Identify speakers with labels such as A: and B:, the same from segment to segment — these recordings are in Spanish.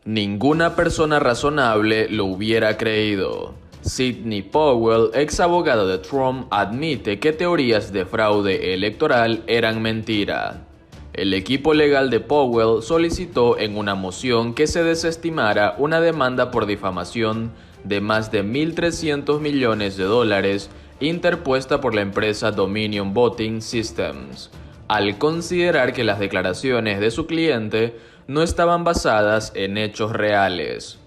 A: Ninguna persona razonable lo hubiera creído. Sidney Powell, ex abogado de Trump, admite que teorías de fraude electoral eran mentira. El equipo legal de Powell solicitó en una moción que se desestimara una demanda por difamación de más de $1.300 millones interpuesta por la empresa Dominion Voting Systems, al considerar que las declaraciones de su cliente no estaban basadas en hechos reales.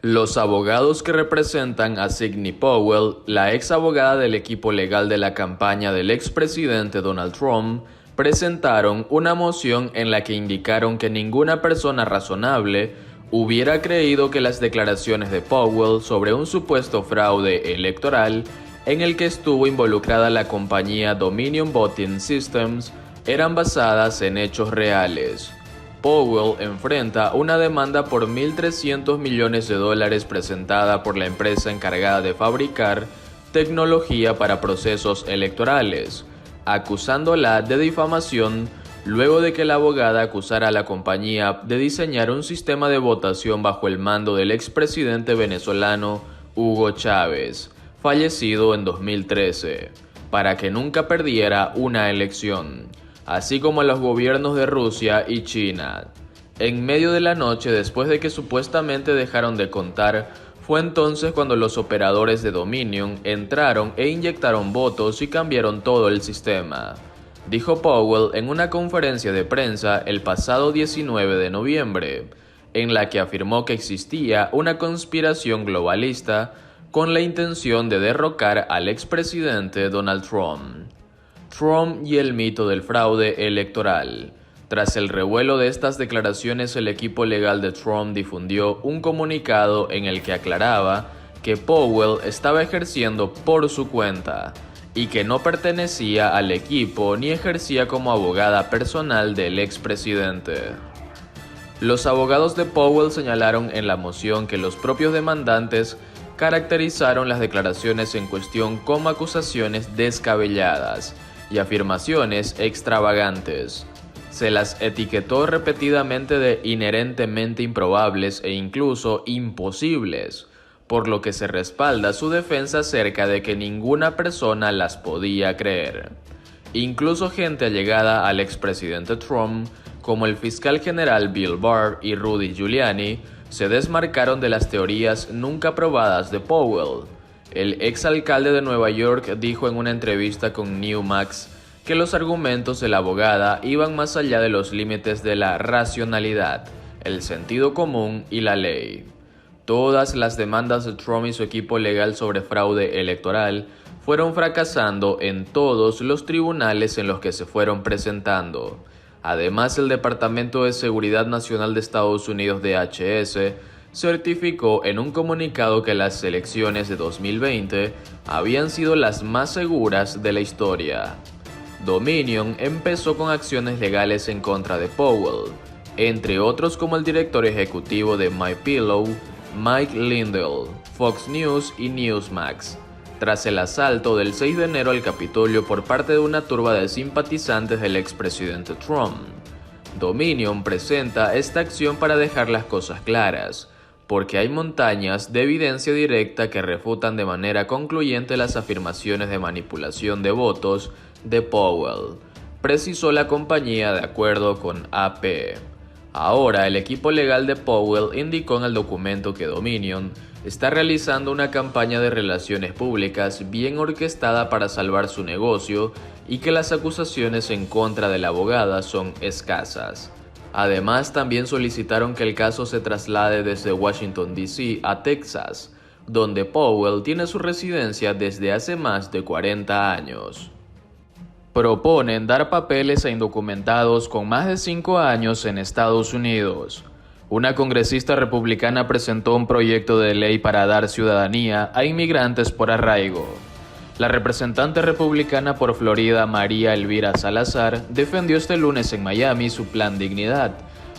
A: Los abogados que representan a Sidney Powell, la ex abogada del equipo legal de la campaña del expresidente Donald Trump, presentaron una moción en la que indicaron que ninguna persona razonable hubiera creído que las declaraciones de Powell sobre un supuesto fraude electoral en el que estuvo involucrada la compañía Dominion Voting Systems eran basadas en hechos reales. Powell enfrenta una demanda por $1.300 millones presentada por la empresa encargada de fabricar tecnología para procesos electorales, acusándola de difamación luego de que la abogada acusara a la compañía de diseñar un sistema de votación bajo el mando del expresidente venezolano Hugo Chávez, fallecido en 2013, para que nunca perdiera una elección, así como a los gobiernos de Rusia y China. En medio de la noche, después de que supuestamente dejaron de contar, fue entonces cuando los operadores de Dominion entraron e inyectaron votos y cambiaron todo el sistema, dijo Powell en una conferencia de prensa el pasado 19 de noviembre, en la que afirmó que existía una conspiración globalista con la intención de derrocar al expresidente Donald Trump. Trump y el mito del fraude electoral. Tras el revuelo de estas declaraciones, el equipo legal de Trump difundió un comunicado en el que aclaraba que Powell estaba ejerciendo por su cuenta y que no pertenecía al equipo ni ejercía como abogada personal del expresidente. Los abogados de Powell señalaron en la moción que los propios demandantes caracterizaron las declaraciones en cuestión como acusaciones descabelladas y afirmaciones extravagantes. Se las etiquetó repetidamente de inherentemente improbables e incluso imposibles, por lo que se respalda su defensa acerca de que ninguna persona las podía creer. Incluso gente allegada al expresidente Trump, como el fiscal general Bill Barr y Rudy Giuliani, se desmarcaron de las teorías nunca probadas de Powell. El exalcalde de Nueva York dijo en una entrevista con Newsmax que los argumentos de la abogada iban más allá de los límites de la racionalidad, el sentido común y la ley. Todas las demandas de Trump y su equipo legal sobre fraude electoral fueron fracasando en todos los tribunales en los que se fueron presentando. Además, el Departamento de Seguridad Nacional de Estados Unidos DHS certificó en un comunicado que las elecciones de 2020 habían sido las más seguras de la historia. Dominion empezó con acciones legales en contra de Powell, entre otros como el director ejecutivo de MyPillow, Mike Lindell, Fox News y Newsmax, tras el asalto del 6 de enero al Capitolio por parte de una turba de simpatizantes del expresidente Trump. Dominion presenta esta acción para dejar las cosas claras, porque hay montañas de evidencia directa que refutan de manera concluyente las afirmaciones de manipulación de votos de Powell, precisó la compañía de acuerdo con AP. Ahora, el equipo legal de Powell indicó en el documento que Dominion está realizando una campaña de relaciones públicas bien orquestada para salvar su negocio y que las acusaciones en contra de la abogada son escasas. Además, también solicitaron que el caso se traslade desde Washington, D.C. a Texas, donde Powell tiene su residencia desde hace más de 40 años. Proponen dar papeles a indocumentados con más de 5 años en Estados Unidos. Una congresista republicana presentó un proyecto de ley para dar ciudadanía a inmigrantes por arraigo. La representante republicana por Florida, María Elvira Salazar, defendió este lunes en Miami su Plan Dignidad,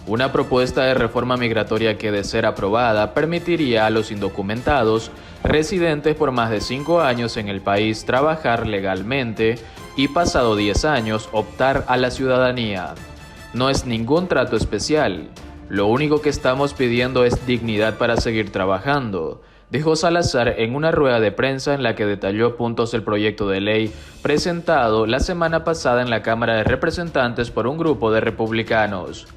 A: una propuesta de reforma migratoria que, de ser aprobada, permitiría a los indocumentados residentes por más de 5 años en el país trabajar legalmente y, pasado 10 años, optar a la ciudadanía. No es ningún trato especial. Lo único que estamos pidiendo es dignidad para seguir trabajando, dijo Salazar en una rueda de prensa en la que detalló puntos del proyecto de ley presentado la semana pasada en la Cámara de Representantes por un grupo de republicanos.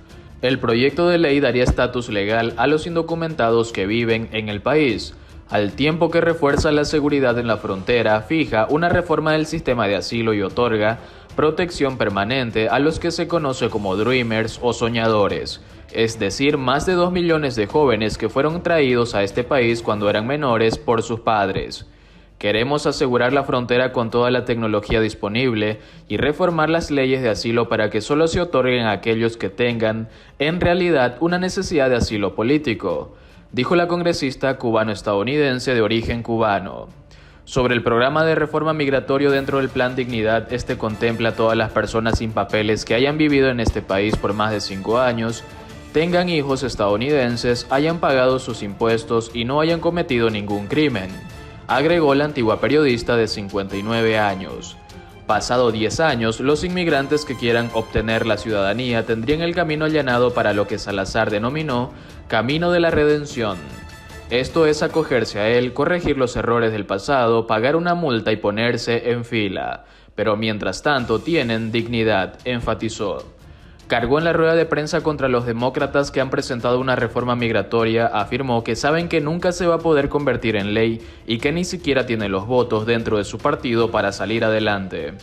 A: El proyecto de ley daría estatus legal a los indocumentados que viven en el país, al tiempo que refuerza la seguridad en la frontera, fija una reforma del sistema de asilo y otorga protección permanente a los que se conoce como Dreamers o soñadores, es decir, más de 2 millones de jóvenes que fueron traídos a este país cuando eran menores por sus padres. Queremos asegurar la frontera con toda la tecnología disponible y reformar las leyes de asilo para que solo se otorguen a aquellos que tengan, en realidad, una necesidad de asilo político, dijo la congresista cubano-estadounidense de origen cubano. Sobre el programa de reforma migratorio dentro del Plan Dignidad, este contempla a todas las personas sin papeles que hayan vivido en este país por más de 5 años, tengan hijos estadounidenses, hayan pagado sus impuestos y no hayan cometido ningún crimen, agregó la antigua periodista de 59 años. Pasado 10 años, los inmigrantes que quieran obtener la ciudadanía tendrían el camino allanado para lo que Salazar denominó Camino de la Redención. Esto es acogerse a él, corregir los errores del pasado, pagar una multa y ponerse en fila. Pero mientras tanto tienen dignidad, enfatizó. Cargó en la rueda de prensa contra los demócratas que han presentado una reforma migratoria, afirmó que saben que nunca se va a poder convertir en ley y que ni siquiera tiene los votos dentro de su partido para salir adelante.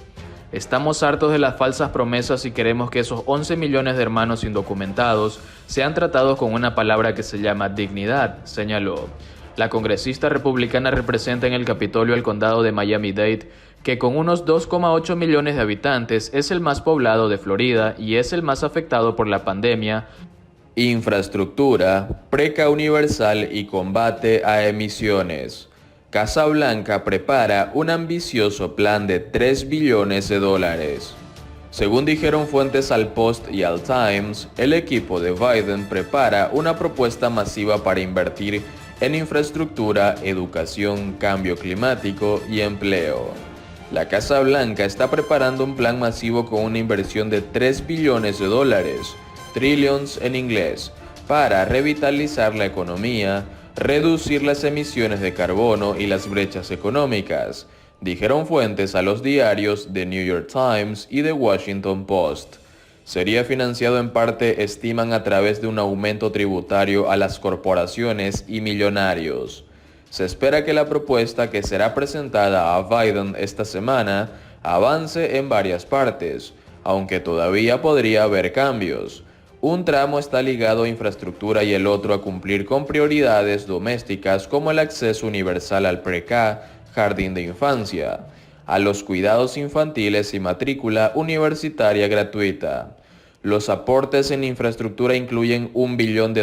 A: Estamos hartos de las falsas promesas y queremos que esos 11 millones de hermanos indocumentados sean tratados con una palabra que se llama dignidad, señaló. La congresista republicana representa en el Capitolio el condado de Miami-Dade, que con unos 2,8 millones de habitantes es el más poblado de Florida y es el más afectado por la pandemia, infraestructura, preca universal y combate a emisiones. Casa Blanca prepara un ambicioso plan de $3 billones. Según dijeron fuentes al Post y al Times, el equipo de Biden prepara una propuesta masiva para invertir en infraestructura, educación, cambio climático y empleo. La Casa Blanca está preparando un plan masivo con una inversión de $3 billones, trillions en inglés, para revitalizar la economía, reducir las emisiones de carbono y las brechas económicas, dijeron fuentes a los diarios The New York Times y The Washington Post. Sería financiado en parte, estiman, a través de un aumento tributario a las corporaciones y millonarios. Se espera que la propuesta que será presentada a Biden esta semana avance en varias partes, aunque todavía podría haber cambios. Un tramo está ligado a infraestructura y el otro a cumplir con prioridades domésticas como el acceso universal al pre-K, jardín de infancia, a los cuidados infantiles y matrícula universitaria gratuita. Los aportes en infraestructura incluyen $1 billón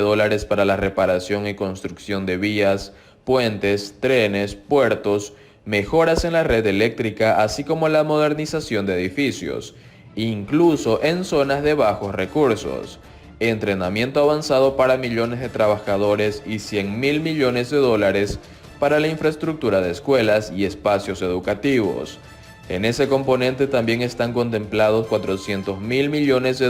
A: para la reparación y construcción de vías, puentes, trenes, puertos, mejoras en la red eléctrica, así como la modernización de edificios, incluso en zonas de bajos recursos, entrenamiento avanzado para millones de trabajadores y $100.000 millones para la infraestructura de escuelas y espacios educativos. En ese componente también están contemplados $400.000 millones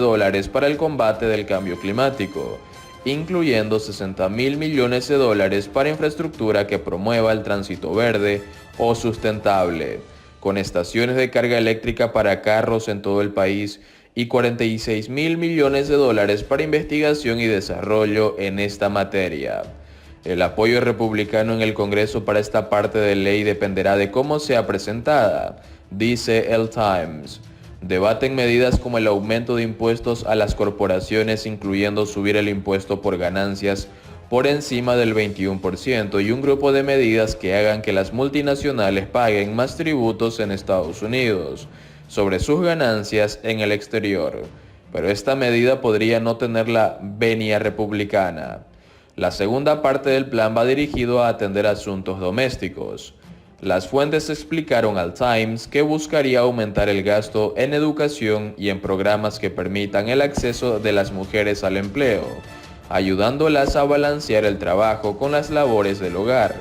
A: para el combate del cambio climático, incluyendo $60.000 millones para infraestructura que promueva el tránsito verde o sustentable, con estaciones de carga eléctrica para carros en todo el país y $46.000 millones para investigación y desarrollo en esta materia. El apoyo republicano en el Congreso para esta parte de ley dependerá de cómo sea presentada, dice el Times. Debaten medidas como el aumento de impuestos a las corporaciones, incluyendo subir el impuesto por ganancias por encima del 21% y un grupo de medidas que hagan que las multinacionales paguen más tributos en Estados Unidos sobre sus ganancias en el exterior. Pero esta medida podría no tener la venia republicana. La segunda parte del plan va dirigido a atender asuntos domésticos. Las fuentes explicaron al Times que buscaría aumentar el gasto en educación y en programas que permitan el acceso de las mujeres al empleo, ayudándolas a balancear el trabajo con las labores del hogar.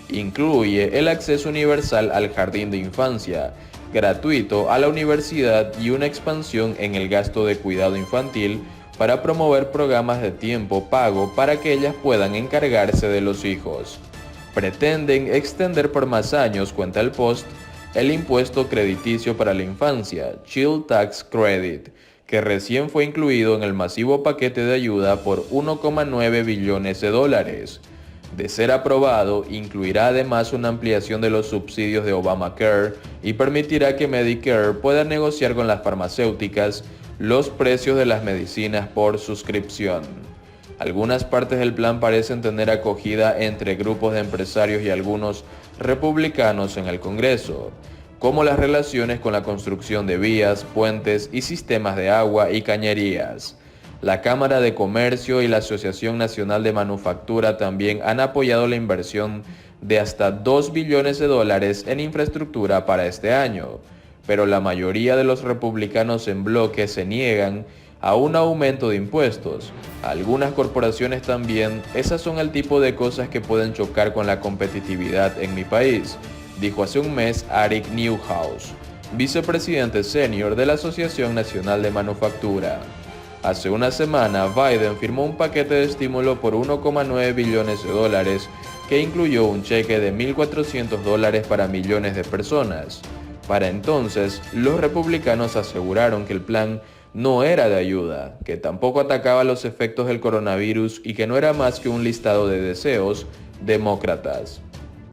A: Incluye el acceso universal al jardín de infancia, gratuito a la universidad y una expansión en el gasto de cuidado infantil para promover programas de tiempo pago para que ellas puedan encargarse de los hijos. Pretenden extender por más años, cuenta el Post, el impuesto crediticio para la infancia, Child Tax Credit, que recién fue incluido en el masivo paquete de ayuda por 1,9 billones de dólares. De ser aprobado, incluirá además una ampliación de los subsidios de Obamacare y permitirá que Medicare pueda negociar con las farmacéuticas los precios de las medicinas por suscripción. Algunas partes del plan parecen tener acogida entre grupos de empresarios y algunos republicanos en el Congreso, como las relaciones con la construcción de vías, puentes y sistemas de agua y cañerías. La Cámara de Comercio y la Asociación Nacional de Manufactura también han apoyado la inversión de hasta 2 billones de dólares en infraestructura para este año, pero la mayoría de los republicanos en bloque se niegan a un aumento de impuestos. Algunas corporaciones también. Esas son el tipo de cosas que pueden chocar con la competitividad en mi país, dijo hace un mes Eric Newhouse, vicepresidente senior de la Asociación Nacional de Manufactura. Hace una semana, Biden firmó un paquete de estímulo por 1,9 billones de dólares que incluyó un cheque de $1.400 para millones de personas. Para entonces, los republicanos aseguraron que el plan no era de ayuda, que tampoco atacaba los efectos del coronavirus y que no era más que un listado de deseos demócratas.